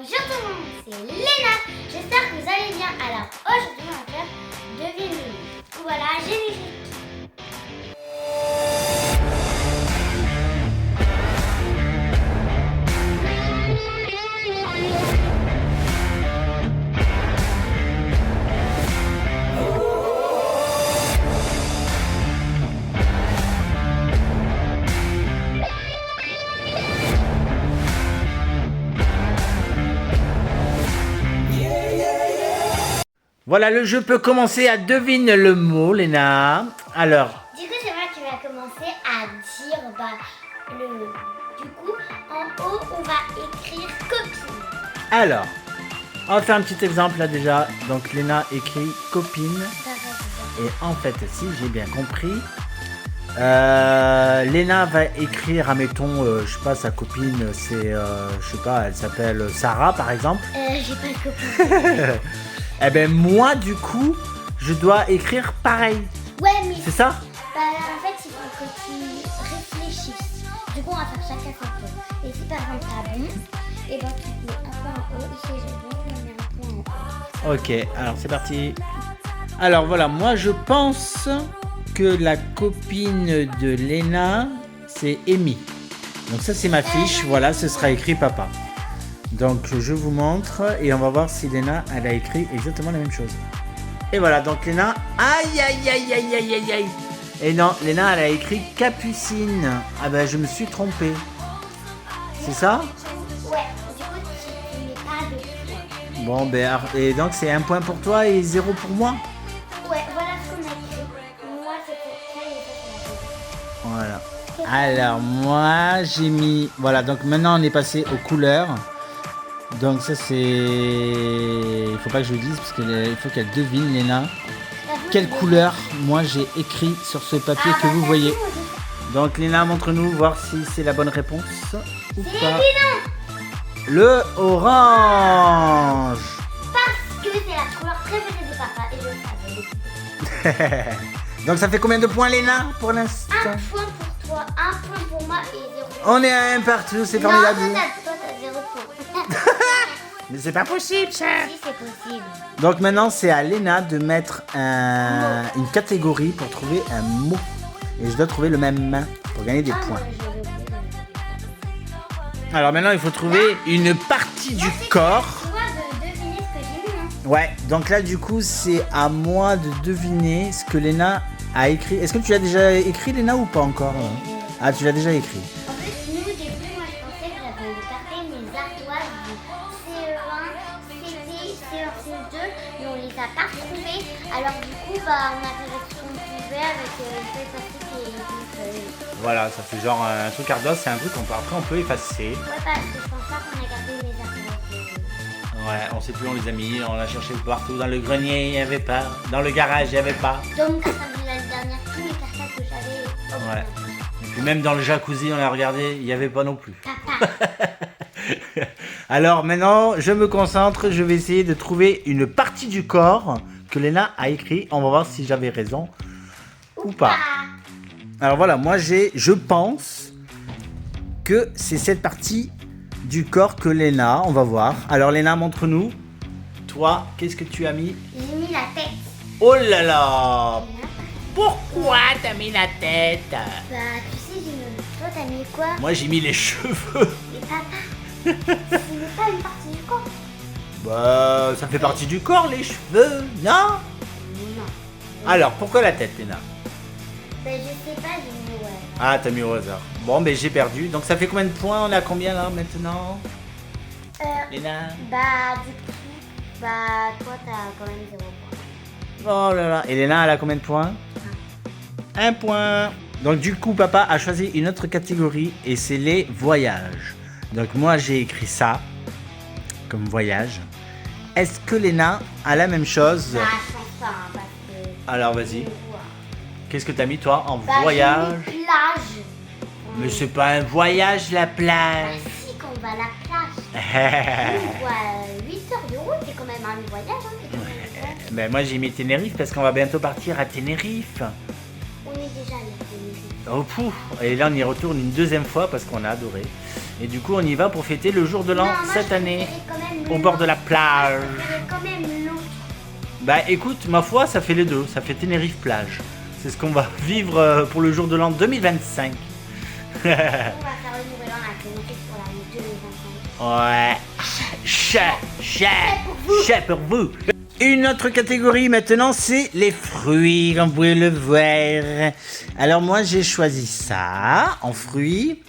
Bonjour tout le monde, c'est Léna. J'espère que vous allez bien. Alors aujourd'hui on va faire devine le mot. Voilà, générique. Voilà, le jeu peut commencer à deviner le mot, Léna. Alors, Du coup c'est moi qui va commencer à dire du coup en haut on va écrire copine. alors, on va faire un petit exemple là déjà. Donc, Léna écrit copine. Et en fait, si j'ai bien compris, Léna va écrire, admettons, je sais pas, sa copine, c'est, je sais pas, elle s'appelle Sarah par exemple. J'ai pas de copine. Eh ben moi, du coup, je dois écrire pareil. Ouais mais C'est ça? bah, en fait il faut que tu réfléchisses. Du coup on va faire chacun son tour. Et si par exemple t'as bon, et ben tu mets un point en haut. Et si j'ai bon, tu mets un point en haut. Ok, alors c'est parti. Alors voilà, moi je pense que la copine de Léna, c'est Amy. Donc ça c'est ma fiche, voilà, ce sera écrit papa. Donc je vous montre et on va voir si Léna, elle a écrit exactement la même chose. Et voilà, donc Léna, aïe aïe aïe aïe aïe aïe aïe. Et non, Léna, elle a écrit Capucine. Ah ben je me suis trompé. C'est ça? Ouais, du coup tu mets pas de point. Bon ben, et donc c'est un point pour toi et 0 pour moi. Ouais, voilà ce qu'on a écrit. Moi c'est pour ça et ça c'est Voilà. Alors moi j'ai mis, voilà, donc maintenant on est passé aux couleurs. Donc ça c'est, il faut pas que je le dise parce qu'il faut qu'elle devine, Léna, quelle couleur moi j'ai écrit sur ce papier que vous voyez. Donc Léna, montre-nous voir si c'est la bonne réponse ou pas. Le orange. Parce que c'est la couleur préférée de papa et je le savais. Donc ça fait combien de points, Léna, pour l'instant? Un point pour toi, un point pour moi et 0 pour On est à un partout, c'est Non, formidable. toi t'as 0 point. Mais c'est pas possible ça. Si c'est possible. Donc maintenant c'est à Léna de mettre une catégorie pour trouver un mot. Et je dois trouver le même pour gagner des Ah, points. moi, je l'ai oublié. Alors maintenant il faut trouver une partie du corps. C'est moi de deviner ce que j'ai mis. Hein. Ouais, donc là du coup c'est à moi de deviner ce que Léna a écrit. Est-ce que tu l'as déjà écrit, Léna, ou pas encore? Ah, tu l'as déjà écrit. En fait, nous, au début, moi, je pensais que j'avais gardé mes ardoises du CE1, CP, CE1, CE2, mais on les a pas retrouvées. Alors, du coup, bah, on a fait ce qu'on pouvait avec une feuille plastique et une feuille. Voilà, ça fait genre un truc ardoise, c'est un truc qu'on peut, après on peut effacer. Ouais, parce que je pense pas qu'on a gardé mes ardoises. Ouais, on sait plus, on les a mis, on l'a cherché partout. Dans le grenier, il n'y avait pas. Dans le garage, il n'y avait pas. Donc, ça fait l'année dernière, tous les cartables que j'avais. Ouais. Et puis même dans le jacuzzi, on l'a regardé, il n'y avait pas non plus. Papa. Alors maintenant, je me concentre, je vais essayer de trouver une partie du corps que Léna a écrit. On va voir si j'avais raison ou pas. Alors voilà, moi je pense que c'est cette partie du corps que Léna, on va voir. Alors Léna, montre-nous. Toi, qu'est-ce que tu as mis? J'ai mis la tête. Oh là là! Pourquoi t'as mis la tête? Bah, tu sais, toi, t'as mis quoi? Moi j'ai mis les cheveux. Et papa, ce n'est pas une partie du corps. Bah, ça fait partie du corps, les cheveux, non? Non. Alors, pourquoi la tête, Léna? Ben, je sais pas, j'ai mis ouais. Ah, t'as mis au hasard. Bon, ben j'ai perdu. Donc ça fait combien de points? On est à combien là maintenant? Léna? Bah, du coup, bah, toi, t'as quand même 0 point. Oh là là. Et Léna, elle a combien de points? Un point. Donc du coup, papa a choisi une autre catégorie et c'est les voyages. Donc moi, j'ai écrit ça comme voyage. Est-ce que Léna a la même chose? Bah, je pense pas, hein, parce que. Alors vas-y. Qu'est-ce que t'as mis toi en Bah, voyage? j'ai mis plage. Mais c'est pas un voyage, la Bah, plage. si, quand on va à la plage. On voit 8 heures de route, c'est quand même un voyage, hein. C'est quand même un voyage. Ben moi j'ai mis Tenerife parce qu'on va bientôt partir à Tenerife. On est déjà allé à Tenerife. Oh pouf. Et là on y retourne une deuxième fois parce qu'on a adoré. Et du coup on y va pour fêter le jour de l'an Non, moi, cette je année. préférais quand même au bord de la plage. C'est quand même long. Bah écoute, ma foi, ça fait les deux. Ça fait Tenerife plage. C'est ce qu'on va vivre pour le jour de l'an 2025. On va faire le nouvel an à Tenerife pour l'année 2025. Ouais. Chat pour vous. Une autre catégorie maintenant, c'est les fruits, comme vous pouvez le voir. Alors moi, j'ai choisi ça en fruits.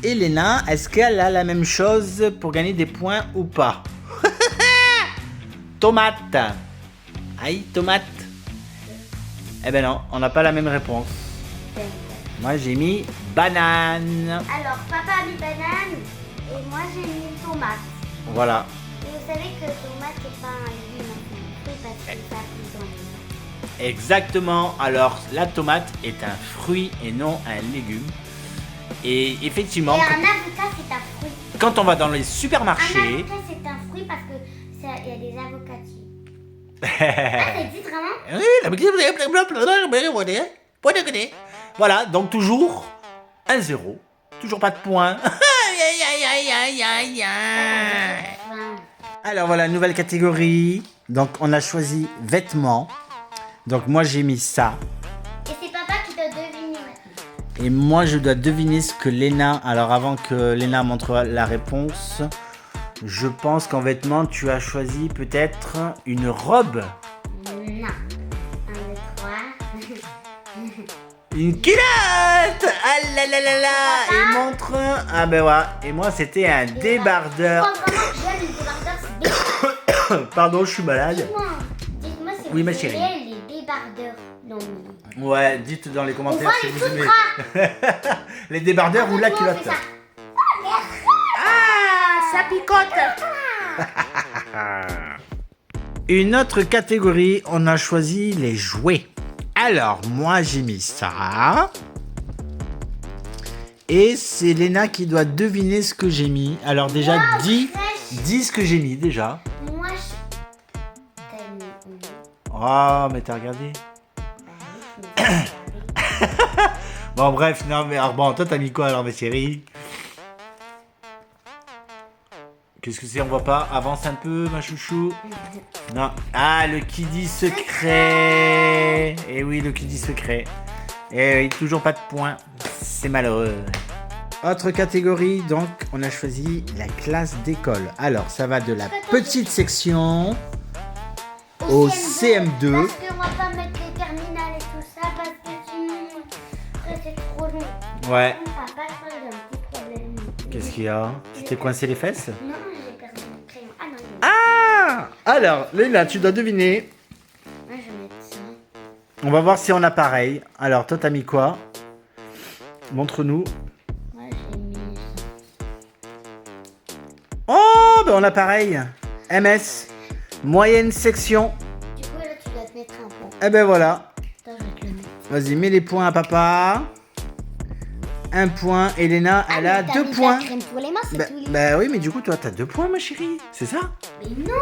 Et Léna, est-ce qu'elle a la même chose pour gagner des points ou pas? Tomate. Aïe, tomate. Eh ben non, on n'a pas la même réponse. Moi, j'ai mis banane. Alors, papa a mis banane et moi j'ai mis tomate. Voilà. Et vous savez que tomate c'est pas un légume, c'est un fruit parce que ça pousse dans le- Exactement. Alors, la tomate est un fruit et non un légume. Et effectivement, Et un avocat c'est un fruit. quand on va dans les Un supermarchés... avocat c'est un fruit parce que il y a des avocatiers. Ah, ça existe vraiment? Voilà, donc toujours 1-0. Toujours pas de points. Alors voilà, nouvelle catégorie. Donc on a choisi vêtements. Donc moi j'ai mis ça. Et c'est papa qui doit deviner maintenant. Et moi je dois deviner ce que Léna... Alors avant que Léna montre la réponse, je pense qu'en vêtements tu as choisi peut-être une robe. Non. 1, 2, 3. Une culotte. Ah là là là là. Et montre... Ah ben ouais. Et moi c'était un débardeur. Je crois vraiment que j'aime les débardeurs, c'est bien. Pardon, je suis malade. Dites-moi si Oui, vous ma aimez chérie. les débardeurs. Non, mais... Ouais, dites dans les On commentaires voit si les vous sous de aimez. bras. Les débardeurs ou la Nous, on fait culotte. ça. Ah, ça picote. Une autre catégorie, on a choisi les jouets. Alors, moi j'ai mis ça. Et c'est Léna qui doit deviner ce que j'ai mis. Alors déjà, Wow, dis fraîche. ce que j'ai mis déjà. Moi, je... T'as mis... Oh, mais t'as regardé. Bon, bref, non, mais alors, bon, toi, t'as mis quoi alors, ma chérie? Qu'est-ce que c'est? On voit pas? Avance un peu, ma chouchou. Non. Ah, le Kiddy secret. Eh oui, le Kiddy secret. Eh oui, toujours pas de points. C'est malheureux. Autre catégorie, donc, on a choisi la classe d'école. Alors, ça va de la petite section au CM2. Parce qu'on va pas mettre les terminales et tout ça, parce que sinon, ça, c'est trop long. Ouais. Papa, je crois que j'ai un petit problème. Qu'est-ce qu'il y a? Tu t'es coincé les fesses? Non, j'ai perdu mon crayon. Ah non, il est... Ah! Alors, Léna, tu dois deviner. Moi, je vais mettre ça. On va voir si on a pareil. Alors, toi, t'as mis quoi? Montre-nous. Moi, j'ai mis ça. Oh, ben on a pareil. MS. Moyenne section. Du coup, là, tu dois te mettre un point. Eh ben voilà. Attends, je vais te le mettre. Vas-y, mets les points à papa. 1 point. Elena, elle a mais t'as 2 mis de points. la crème pour les mains, c'est tout. Bah oui, mais du coup, toi, t'as 2 points, ma chérie. C'est ça? Mais non.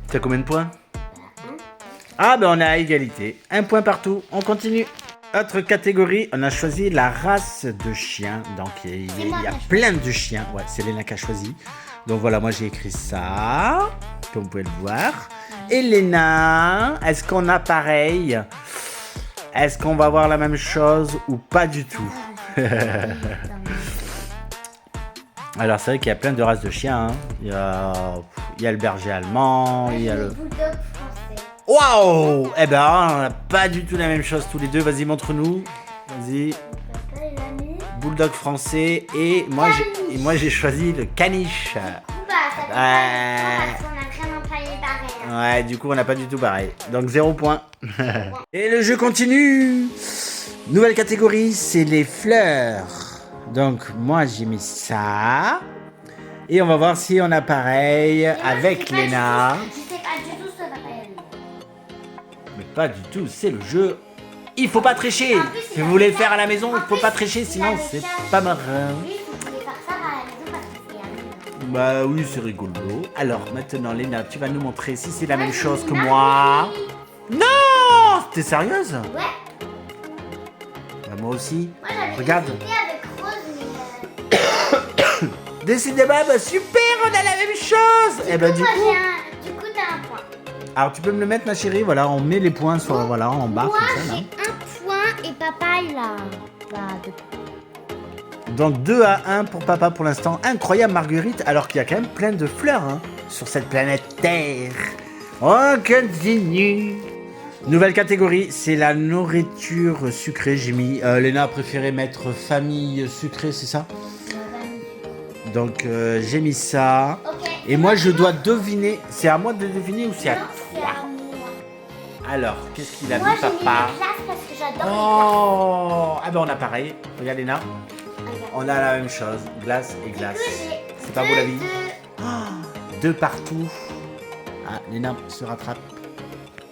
T'as combien de points? Ah, ben on est à égalité. 1 point partout. On continue. Autre catégorie, on a choisi la race de chien. Donc, il y a plein de chiens. Ouais, c'est Léna qui a choisi. Donc voilà, moi j'ai écrit ça, comme vous pouvez le voir. Et Léna, est-ce qu'on a pareil? Est-ce qu'on va voir la même chose ou pas du tout? Alors c'est vrai qu'il y a plein de races de chiens. Hein. Il y a le berger allemand, il y a le... bulldog français. Waouh! Eh ben, on n'a pas du tout la même chose tous les deux. Vas-y, montre-nous. Vas-y. Papa, il a mis... Bulldog français et moi j'ai choisi le caniche. Bah, ça fait pas parce qu'on a vraiment pas les pareils. Ouais, du coup on n'a pas du tout pareil. Donc 0 point. Et le jeu continue. Nouvelle catégorie, c'est les fleurs. Donc moi j'ai mis ça. Et on va voir si on a pareil avec Léna. Je sais pas du tout ce que papa a mis. Mais pas du tout, c'est le jeu. Il faut pas tricher. Si vous voulez le faire à la maison, il faut pas tricher, sinon c'est pas marrant. Lui, vous pouvez faire ça à la maison parce que c'est amusant. Bah oui, c'est rigolo. Alors maintenant, Léna, tu vas nous montrer si c'est la même chose que moi. Non! T'es sérieuse? Ouais. Bah, moi aussi. Moi, j'avais Regarde. hésité avec Rose, mais... Décidément, bah super, on a la même chose. Et ben du Moi, coup... du coup, t'as un point. Alors tu peux me le mettre ma chérie, voilà, on met les points sur, voilà, en bas Moi, comme ça. Là. j'ai un point et papa, il a 2 points. Donc 2 à 1 pour papa pour l'instant. Incroyable Marguerite, alors qu'il y a quand même plein de fleurs hein, sur cette planète Terre. On continue. Nouvelle catégorie, c'est la nourriture sucrée. J'ai mis, Léna a préféré mettre famille sucrée, c'est ça? Donc j'ai mis ça. Ok. Et moi je dois deviner. C'est à moi de deviner ou c'est à Non, c'est toi? à moi. Alors, qu'est-ce qu'il a Moi, mis j'ai mis papa? la glace parce que j'adore Oh! Ah ben on a pareil. Regarde Léna. les glaces. On a la même chose. Glace et glace. Du coup, j'ai C'est pas beau la vie? deux- Oh, 2 partout. Ah, Léna se rattrape.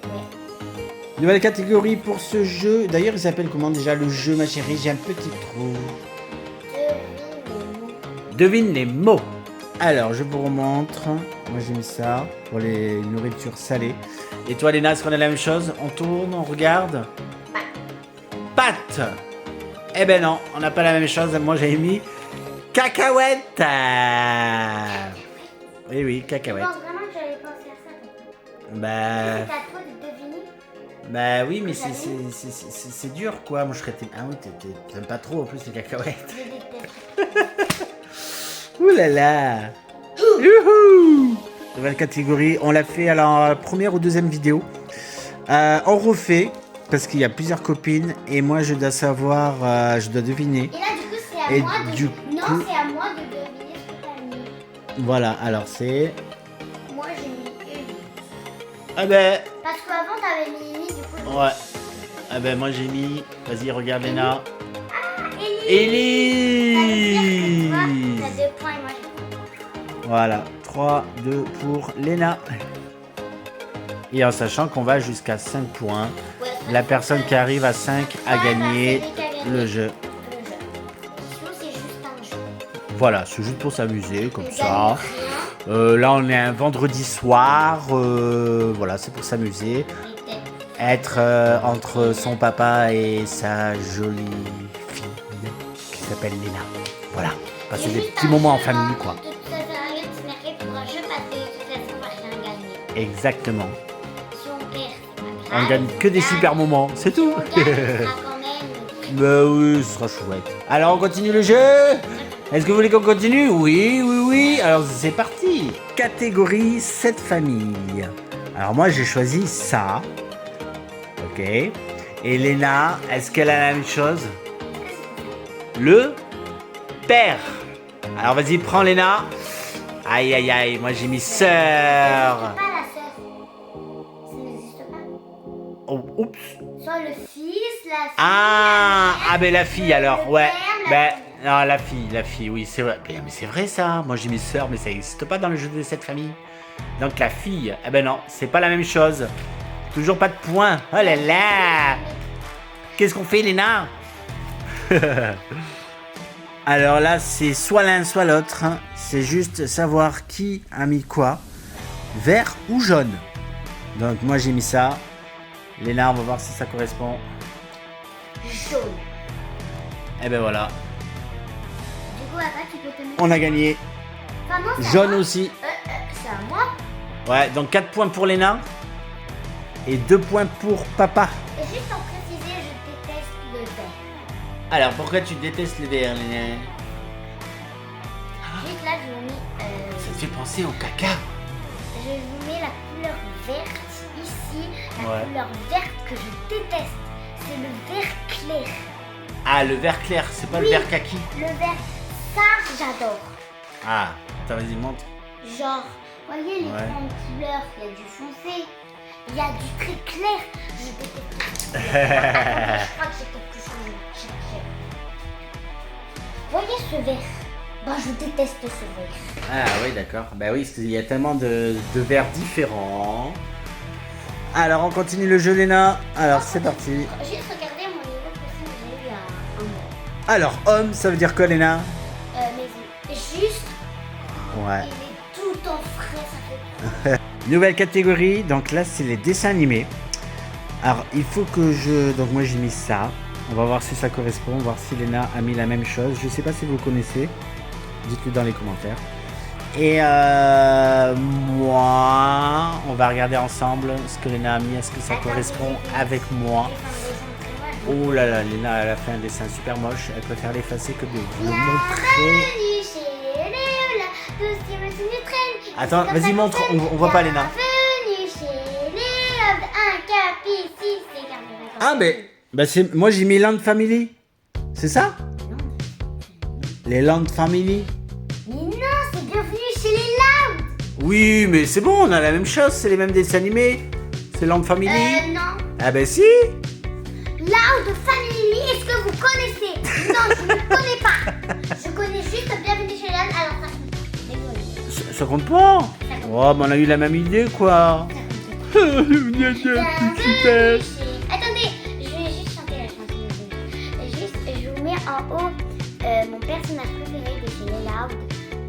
Ouais. Nouvelle catégorie pour ce jeu. D'ailleurs, il s'appelle comment déjà le jeu, ma chérie? J'ai un petit trou. Devine les mots. Alors, je vous remontre. Moi, j'ai mis ça pour les nourritures salées. Et toi, Léna, est-ce qu'on a la même chose? On tourne, on regarde. Pâte. Eh ben non, on n'a pas la même chose. Moi, j'ai mis cacahuète. Oui, oui, Je cacahuète. pense vraiment que j'allais penser à ça. Bah, C'est à toi de deviner. bah oui, mais c'est dur, quoi. Moi, je serais... Ah oui, t'aimes pas trop, en plus, les cacahuètes. Je déteste. Ouh là là. Youhou. Nouvelle catégorie. On l'a fait à la première ou deuxième vidéo. On refait, parce qu'il y a plusieurs copines, et moi, je dois savoir, je dois deviner. Et là, du coup, c'est à Et moi de... du Non, coup- c'est à moi de deviner ce que t'as mis. Voilà, alors c'est... Moi, j'ai mis Ellie. Ah ben... Parce qu'avant, t'avais mis Ellie, du coup... Ouais. Ah ben moi j'ai mis... Vas-y, regarde Léna. Ellie. Ça veut Ellie. dire que toi, t'as 2 points et moi, j'ai 2 points. Voilà, 3-2 pour Léna. Et en sachant qu'on va jusqu'à 5 points, Ouais, la personne qui arrive à 5 a gagné le jeu. le jeu. Sinon, c'est juste un jeu. Voilà, c'est juste pour s'amuser, comme On ça. gagne rien. Là, on est un vendredi soir. Voilà, c'est pour s'amuser. Mais peut-être. Être entre son papa et sa jolie fille qui s'appelle Léna. Voilà, passer C'est des juste petits un moments en jeu, famille, hein. quoi. De toute façon, rien de se marquer pour un jeu parce que de toute façon, on va rien gagner. Exactement. Si on perd, c'est pas On grave. gagne que des super moments, c'est tout. Si on gagne, on sera quand même... Bah oui, ce sera chouette. Alors, on continue le jeu? Est-ce que vous voulez qu'on continue? Oui, oui, oui. Alors, c'est parti. Catégorie 7 familles. Alors, moi, j'ai choisi ça. Ok. Et Léna, est-ce qu'elle a la même chose? Le père. Alors, vas-y, prends Léna. Aïe, aïe, aïe. Moi, j'ai mis sœur. Pas la sœur. Ça n'existe pas. Oh, oups. Soit le fils, la fille... Ah, ben la fille alors, Le ouais. père, Ben, non, la fille, oui, c'est vrai. Mais c'est vrai ça. Moi j'ai mis sœur, mais ça n'existe pas dans le jeu de cette famille. Donc la fille, eh ben non, c'est pas la même chose. Toujours pas de points. Oh là là. Qu'est-ce qu'on fait, Léna? Alors là, c'est soit l'un, soit l'autre. Hein. C'est juste savoir qui a mis quoi. Vert ou jaune. Donc moi j'ai mis ça. Léna, on va voir si ça correspond. Jaune. Et ben voilà, Du coup, après, tu peux te mettre... on a gagné. Enfin, non, c'est à Jaune moi. aussi. C'est à moi. Ouais, donc 4 points pour Léna. Et 2 points pour papa. Et juste pour préciser, je déteste le vert. Alors, pourquoi tu détestes les verts, Léna? Juste là, je vous mets... Ça te fait penser au caca. Je vous mets la couleur verte ici. La Ouais. couleur verte que je déteste. C'est le vert clair. Ah, le vert clair, c'est pas le Oui. vert kaki. Le vert, ça, j'adore. Ah, attends, vas-y, montre. Genre, voyez les Ouais. grandes couleurs, il y a du foncé, il y a du très clair. Je déteste. Je crois que j'ai quelque chose à chercher. Voyez ce vert? Bah, je déteste ce vert. Ah oui, d'accord. Bah oui, parce qu'il y a tellement de verts différents. Alors, on continue le jeu, Léna. Alors, c'est parti. Juste regardez mon niveau possible, j'ai eu un mot. Alors, homme, ça veut dire quoi, Léna? Mais juste, Ouais. il est tout en frais, ça fait. Nouvelle catégorie, donc là c'est les dessins animés. Alors il faut que je... Donc moi j'ai mis ça. On va voir si ça correspond, voir si Léna a mis la même chose. Je sais pas si vous connaissez. Dites-le dans les commentaires. Et moi, on va regarder ensemble ce que Léna a mis. Est-ce que ça correspond avec moi? Oh là là, Léna, elle a fait un dessin super moche. Elle préfère l'effacer que de vous le montrer. Attends, vas-y, montre. On voit pas Léna. Ah, mais c'est, moi j'ai mis Land Family. C'est ça? Les Land Family. Mais non, c'est bienvenue chez les Loud. Oui, mais c'est bon, on a la même chose. C'est les mêmes dessins animés. C'est Land Family. Non. Ah ben si. Loud Family, est-ce que vous connaissez? Non, je ne connais pas. Je connais juste Bienvenue chez les Loud. Alors ça compte. Désolé. Ça compte pas. Oh, mais on a eu la même idée, quoi. Bienvenue chez... Attendez, je vais juste chanter la chanson. Juste, je vous mets en haut mon personnage préféré de chez les Loud.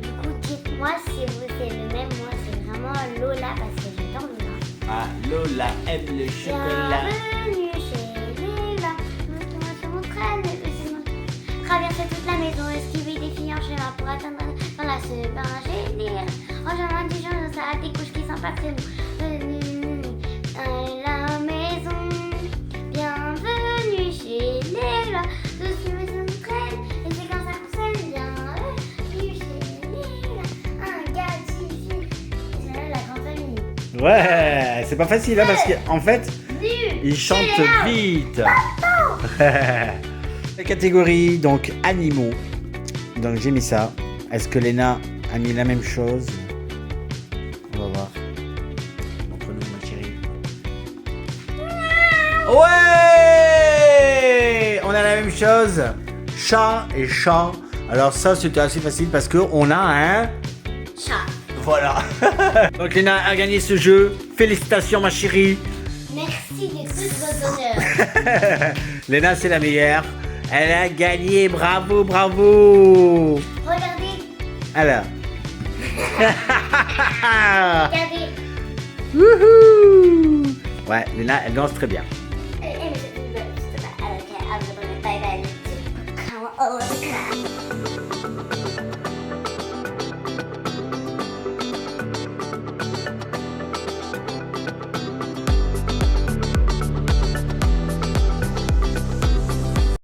Du coup, dites-moi si vous c'est le même. Moi, c'est vraiment Lola parce que j'adore Lola. Ah, Lola aime le chocolat. Bienvenue chez les Loud. Monte-moi sur mon traîne. Traverser toute la maison, esquiver des filles en chemin pour atteindre dans la supergénie. Rejoindre des gens, ça a des couches qui sont pas très longues. La maison, bienvenue chez les Loud. Tous les maisons de traîne, et c'est comme ça qu'on s'aime. Bienvenue chez les Loud. Un gars d'ici, et c'est là la grande famille. Ouais, c'est pas facile, hein, parce qu'en fait, Nul. il chante Chez les Loud. vite. La catégorie, donc, animaux. Donc, j'ai mis ça. Est-ce que Léna a mis la même chose? On va voir. Montre-nous, ma chérie. Ouais! On a la même chose. Chat et chat. Alors ça, c'était assez facile parce qu'on a un... Chat. Voilà. Donc Léna a gagné ce jeu. Félicitations, ma chérie. Merci de tous vos honneurs. Léna, c'est la meilleure. Elle a gagné. Bravo, bravo. Regardez, Alors. regardez. Wouhou. Ouais, Léna, elle danse très bien. I was a bit bad.